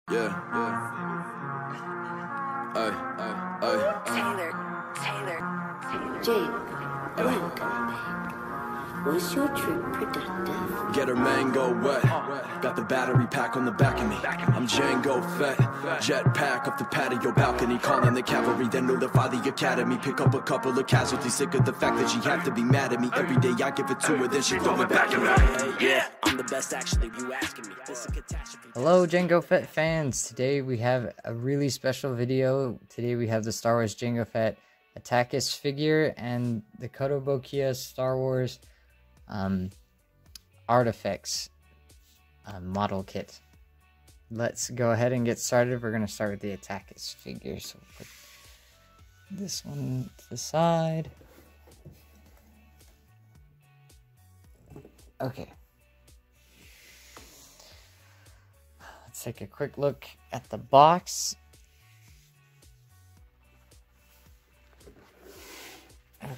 Taylor. Jane, welcome back. Was your trip productive? Get her mango wet. Got the battery pack on the back of me. I'm Jango, Fett. Jet Pack up the patio balcony. Calling the cavalry, then notify the academy. Pick up a couple of casualties. Sick of the fact that she have to be mad at me. Every day I give it to her, then she throw it back at me. Yeah, I'm the best actually, you asking me. This is a catastrophe. Hello Jango Fett fans. Today we have a really special video. Today we have the Star Wars Jango Fett Attakus figure and the Kotobukiya Star Wars artifacts model kit. Let's go ahead and get started. We're going to start with the Attakus figure. So we'll put this one to the side. Okay. Let's take a quick look at the box. Okay.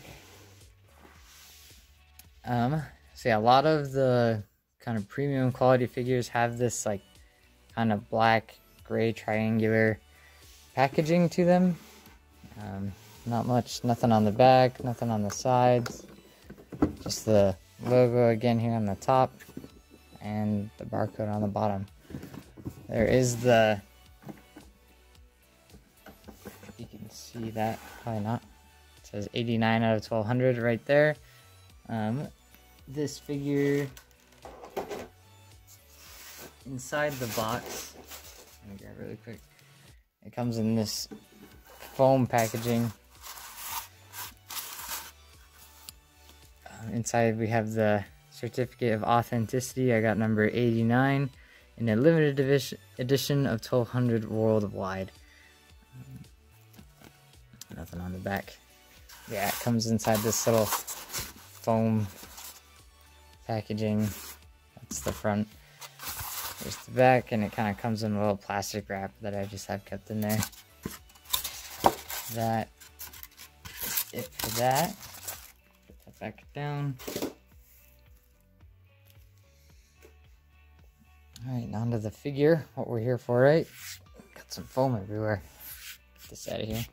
So yeah, a lot of the kind of premium quality figures have this like kind of black, gray, triangular packaging to them. Not much, nothing on the back, nothing on the sides. Just the logo again here on the top and the barcode on the bottom. There is the, you can see that, probably not. It says 89 out of 1200 right there. This figure inside the box, let me grab it really quick. It comes in this foam packaging. Inside we have the certificate of authenticity. I got number 89 in a limited edition of 1200 worldwide. Nothing on the back. Yeah, it comes inside this little foam packaging. That's the front. There's the back, and it kind of comes in a little plastic wrap that I just have kept in there. That is it for that. Put that back down. Alright, on to the figure. What we're here for, right? Got some foam everywhere. Get this out of here.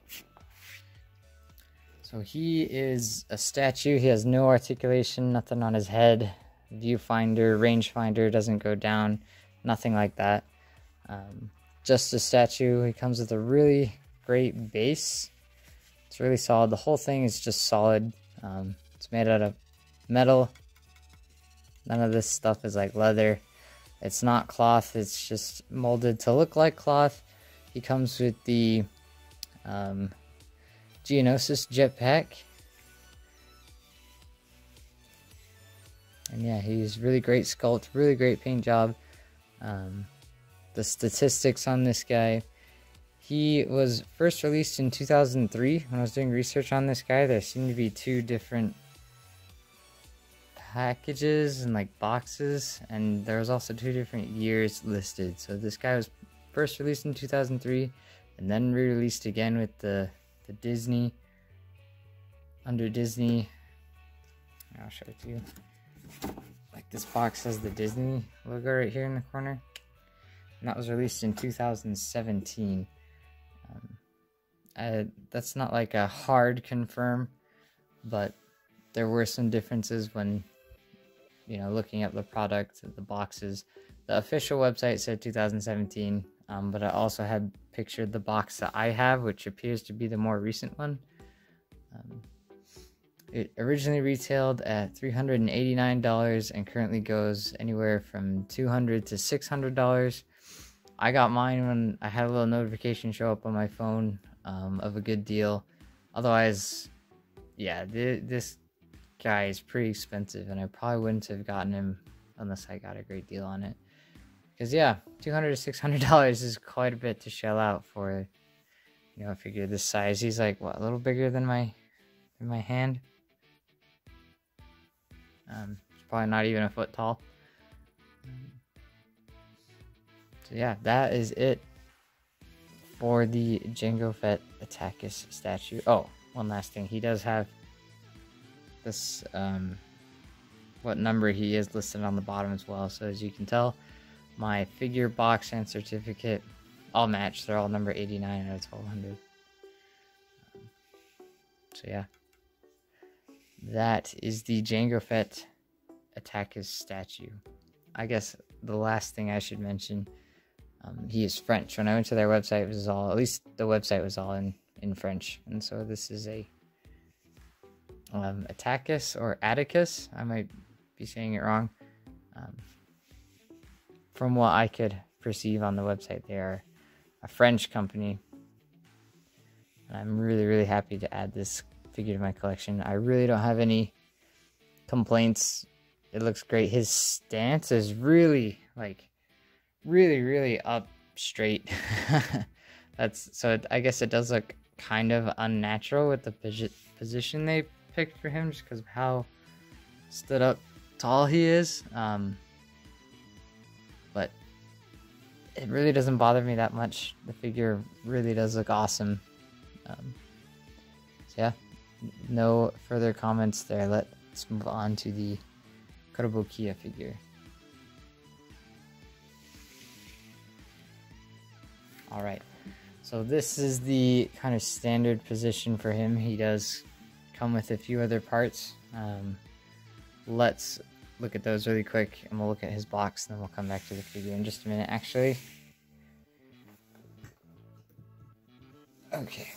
So he is a statue. He has no articulation, nothing on his head. Viewfinder, rangefinder doesn't go down, nothing like that. Just a statue. He comes with a really great base. It's really solid. The whole thing is just solid. It's made out of metal. None of this stuff is like leather. It's not cloth. It's just molded to look like cloth. He comes with the Geonosis Jet Pack. And yeah, he's really great sculpt, really great paint job. The statistics on this guy, he was first released in 2003. When I was doing research on this guy, there seemed to be two different packages and like boxes, and there was also two different years listed. So this guy was first released in 2003 and then re-released again with the Disney, under Disney. I'll show it to you. Like this box has the Disney logo right here in the corner, and that was released in 2017. That's not like a hard confirm, but there were some differences when, you know, looking at the product, the boxes. The official website said 2017, but I also had pictured the box that I have, which appears to be the more recent one. It originally retailed at $389 and currently goes anywhere from $200 to $600. I got mine when I had a little notification show up on my phone of a good deal. Otherwise, yeah, this guy is pretty expensive, and I probably wouldn't have gotten him unless I got a great deal on it. Because yeah, $200 to $600 is quite a bit to shell out for, you know, a figure this size. He's like, what, a little bigger than my hand? It's probably not even a foot tall. So yeah, that is it for the Jango Fett Attakus statue. Oh, one last thing. He does have this, what number he is listed on the bottom as well. So as you can tell, my figure box and certificate all matched. They're all number 89 out of 1200. So yeah, that is the Jango Fett Attakus statue. I guess the last thing I should mention, he is French. When I went to their website, it was all, at least the website was all in French. And so this is a Attakus or Attakus. I might be saying it wrong. From what I could perceive on the website, they are a French company. And I'm really, really happy to add this figure to my collection. I really don't have any complaints. It looks great. His stance is really, like, really up straight. I guess it does look kind of unnatural with the position they picked for him, just because of how stood up tall he is. But it really doesn't bother me that much. The figure really does look awesome. So yeah, no further comments there. Let's move on to the Kotobukiya figure. Alright, so this is the kind of standard position for him. He does come with a few other parts. Let's look at those really quick, and we'll look at his box, and then we'll come back to the figure in just a minute, actually. Okay.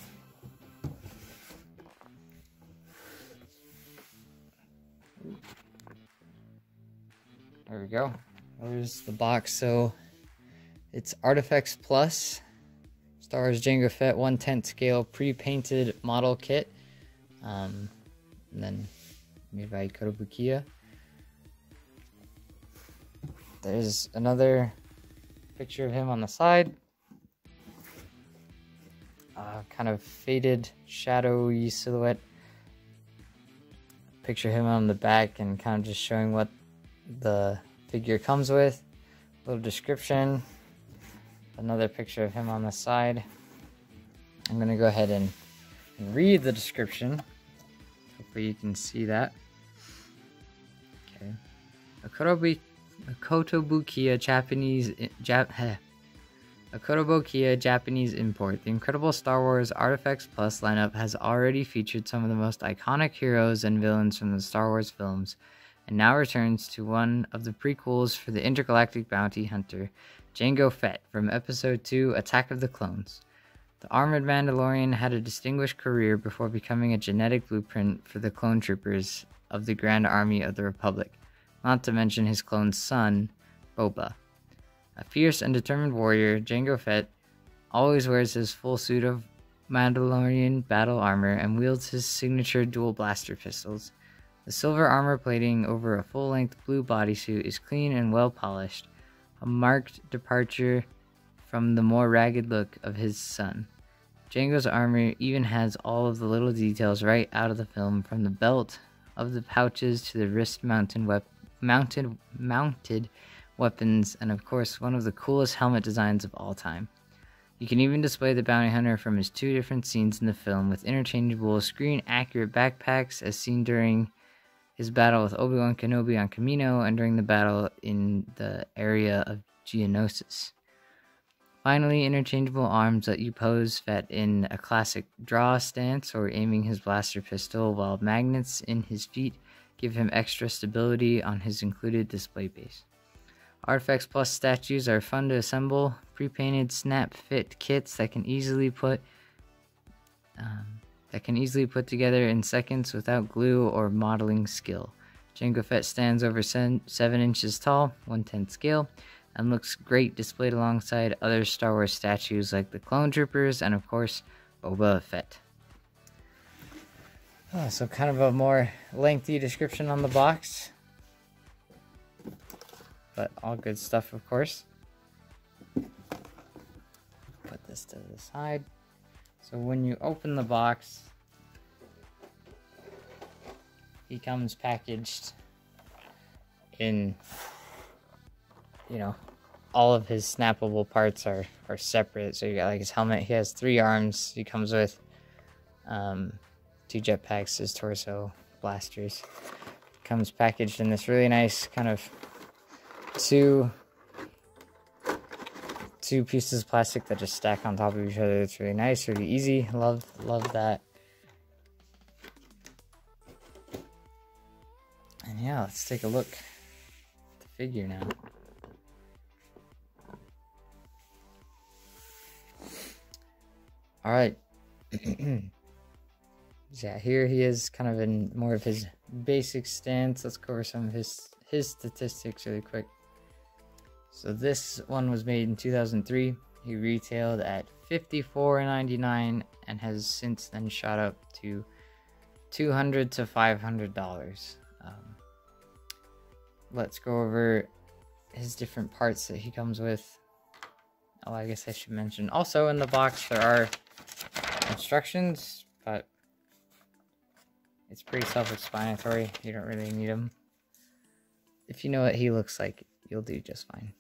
There we go. There's the box. So it's Artifacts Plus, Star Wars Jango Fett 1/10 scale pre-painted model kit, and then made by Kotobukiya. There's another picture of him on the side, kind of faded, shadowy silhouette. Picture of him on the back, and kind of just showing what the figure comes with. A little description. Another picture of him on the side. I'm going to go ahead and read the description. Hopefully you can see that. Okay. A Kotobukiya Japanese import. The incredible Star Wars Artifacts Plus lineup has already featured some of the most iconic heroes and villains from the Star Wars films, and now returns to one of the prequels for the intergalactic bounty hunter, Jango Fett, from Episode 2, Attack of the Clones. The armored Mandalorian had a distinguished career before becoming a genetic blueprint for the clone troopers of the Grand Army of the Republic, not to mention his clone son, Boba. A fierce and determined warrior, Jango Fett always wears his full suit of Mandalorian battle armor and wields his signature dual blaster pistols. The silver armor plating over a full-length blue bodysuit is clean and well-polished, a marked departure from the more ragged look of his son. Jango's armor even has all of the little details right out of the film, from the belt of the pouches to the wrist-mounted weapons, and of course one of the coolest helmet designs of all time. You can even display the bounty hunter from his two different scenes in the film with interchangeable screen-accurate backpacks, as seen during his battle with Obi-Wan Kenobi on Kamino and during the battle in the area of Geonosis. Finally, interchangeable arms let you pose Fett in a classic draw stance or aiming his blaster pistol, while magnets in his feet give him extra stability on his included display base. Artifacts Plus statues are fun to assemble, pre-painted snap-fit kits that can easily put together in seconds without glue or modeling skill. Jango Fett stands over 7 inches tall, 1/10 scale, and looks great displayed alongside other Star Wars statues like the Clone Troopers and, of course, Boba Fett. So kind of a more lengthy description on the box, but all good stuff, of course. Put this to the side. So when you open the box, he comes packaged in, all of his snappable parts are separate. So you got like his helmet. He has 3 arms. He comes with 2 jetpacks, his torso, blasters. Comes packaged in this really nice kind of two 2 pieces of plastic that just stack on top of each other. It's really nice, really easy. Love that. And yeah, let's take a look at the figure now. All right. Yeah, here he is kind of in more of his basic stance. Let's go over some of his statistics really quick. So this one was made in 2003. He retailed at $54.99 and has since then shot up to $200 to $500. Let's go over his different parts that he comes with. Oh, I guess I should mention also in the box there are instructions, but it's pretty self-explanatory. You don't really need them. If you know what he looks like, you'll do just fine.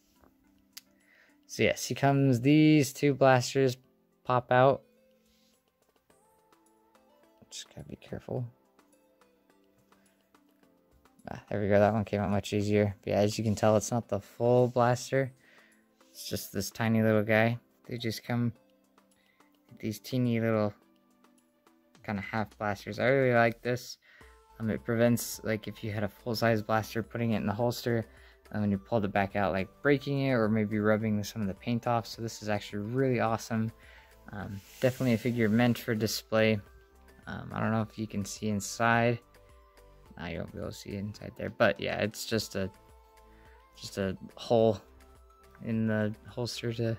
So yes, he comes, these 2 blasters pop out. Just gotta be careful. There we go, that one came out much easier. But yeah, as you can tell, it's not the full blaster. It's just this tiny little guy. They just come with these teeny little kind of half blasters. I really like this. It prevents, like, if you had a full-size blaster, putting it in the holster, and when you pulled it back out, like breaking it or maybe rubbing some of the paint off. So this is actually really awesome. Definitely a figure meant for display. I don't know if you can see inside. Nah, you won't be able to see inside there, but yeah, it's just a hole in the holster to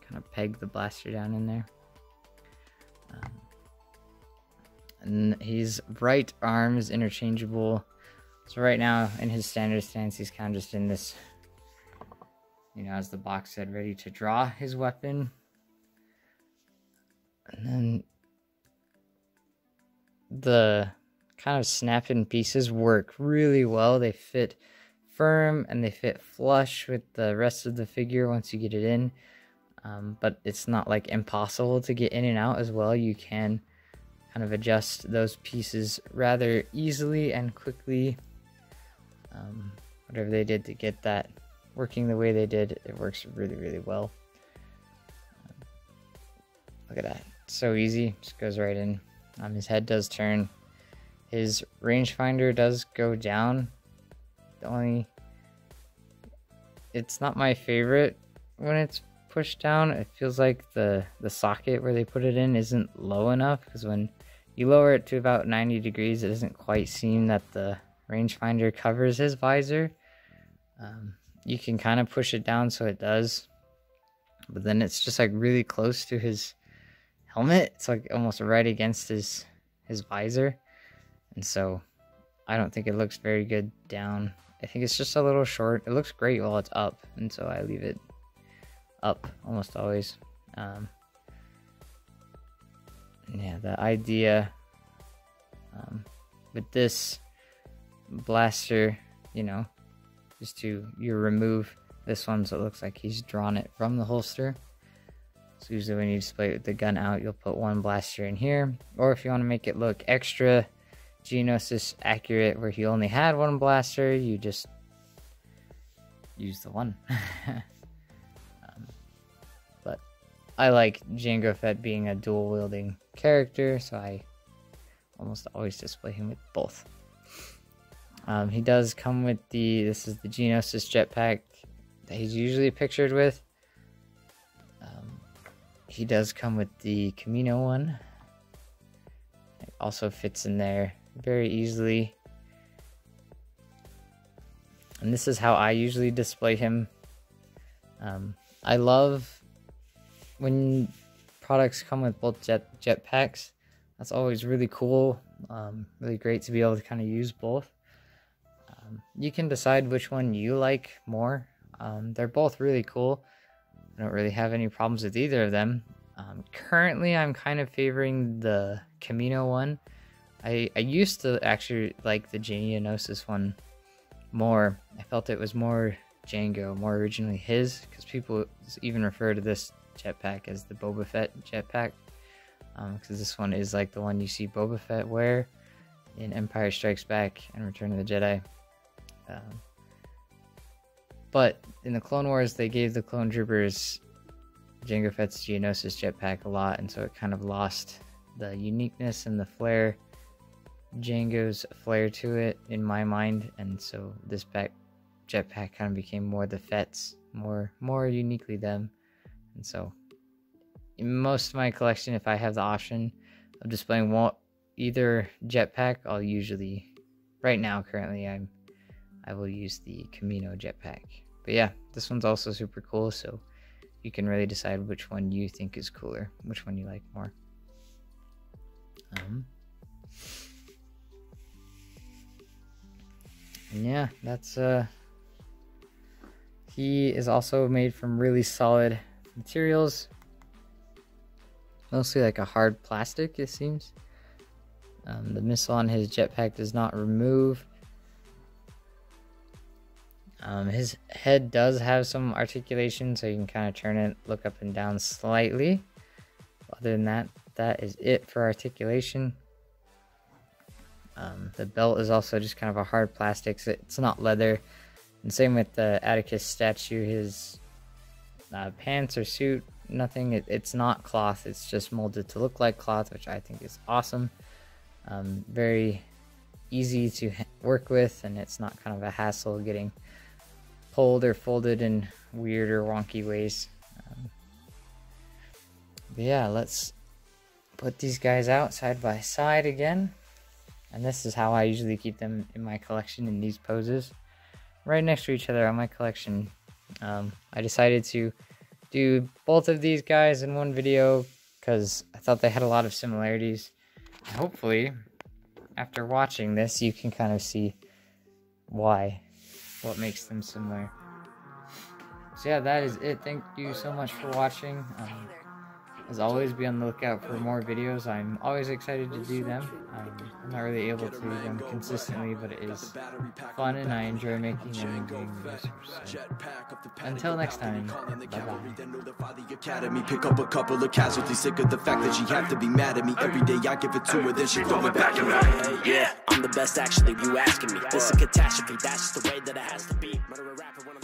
kind of peg the blaster down in there. And his right arm is interchangeable. So right now in his standard stance, he's kind of just in this, you know, as the box said, ready to draw his weapon. And then the kind of snap-in pieces work really well. They fit firm and they fit flush with the rest of the figure once you get it in. But it's not like impossible to get in and out as well. You can kind of adjust those pieces rather easily and quickly. Whatever they did to get that working the way they did, it works really, really well. Look at that, so easy, just goes right in. His head does turn. His rangefinder does go down. It's not my favorite when it's pushed down. It feels like the socket where they put it in isn't low enough, because when you lower it to about 90 degrees, it doesn't quite seem that the rangefinder covers his visor. You can kind of push it down so it does, but then it's just like really close to his helmet. It's like almost right against his visor, and so I don't think it looks very good down. I think it's just a little short. It looks great while it's up, and so I leave it up almost always. Yeah, the idea with this blaster, you know, is to remove this one so it looks like he's drawn it from the holster. So usually when you display it with the gun out, you'll put one blaster in here, or if you want to make it look extra Geonosis accurate where he only had one blaster, you just use the one. But I like Jango Fett being a dual wielding character, so I almost always display him with both. He does come with this is the Geonosis Jet Pack that he's usually pictured with. He does come with the Camino one. It also fits in there very easily. And this is how I usually display him. I love when products come with both jet packs. That's always really cool. Really great to be able to kind of use both. You can decide which one you like more. They're both really cool. I don't really have any problems with either of them. Currently, I'm kind of favoring the Camino one. I used to actually like the Geonosis one more. I felt it was more Jango, more originally his, because people even refer to this jetpack as the Boba Fett jetpack, because this one is like the one you see Boba Fett wear in Empire Strikes Back and Return of the Jedi. But in the Clone Wars, they gave the clone troopers Jango Fett's Geonosis Jet Pack a lot, and so it kind of lost the uniqueness and the flair, Jango's flair to it in my mind, and so this jetpack kind of became more the Fett's, more uniquely them. And so in most of my collection, if I have the option of displaying either jetpack, I'll usually, right now currently, I will use the Kamino jetpack. But yeah, this one's also super cool, so you can really decide which one you think is cooler, which one you like more. And yeah, that's he is also made from really solid materials, mostly like a hard plastic, it seems. The missile on his jetpack does not remove. His head does have some articulation, so you can kind of turn it, look up and down slightly. Other than that, that is it for articulation. The belt is also just kind of a hard plastic, so it's not leather. And same with the Attakus statue, his pants or suit, nothing. It's not cloth, it's just molded to look like cloth, which I think is awesome. Very easy to work with, and it's not kind of a hassle getting pulled or folded in weird or wonky ways. But yeah, let's put these guys out side by side again. And this is how I usually keep them in my collection, in these poses, right next to each other on my collection. I decided to do both of these guys in one video because I thought they had a lot of similarities. Hopefully, after watching this, you can kind of see what makes them similar. So yeah, that is it. Thank you so much for watching. As always, be on the lookout for more videos. I'm always excited to do them. I'm not really able to do them consistently, but it is fun and I enjoy making them and doing videos. So, until next time, bye-bye. Academy, pick up a couple of casualties, sick of the fact that she have to be mad at me every day. I give it to her, then she throw it back at me. Yeah, I'm the best actually, you asking me. This is a catastrophe, that's just the way that it has to be. Murder a rapper when I'm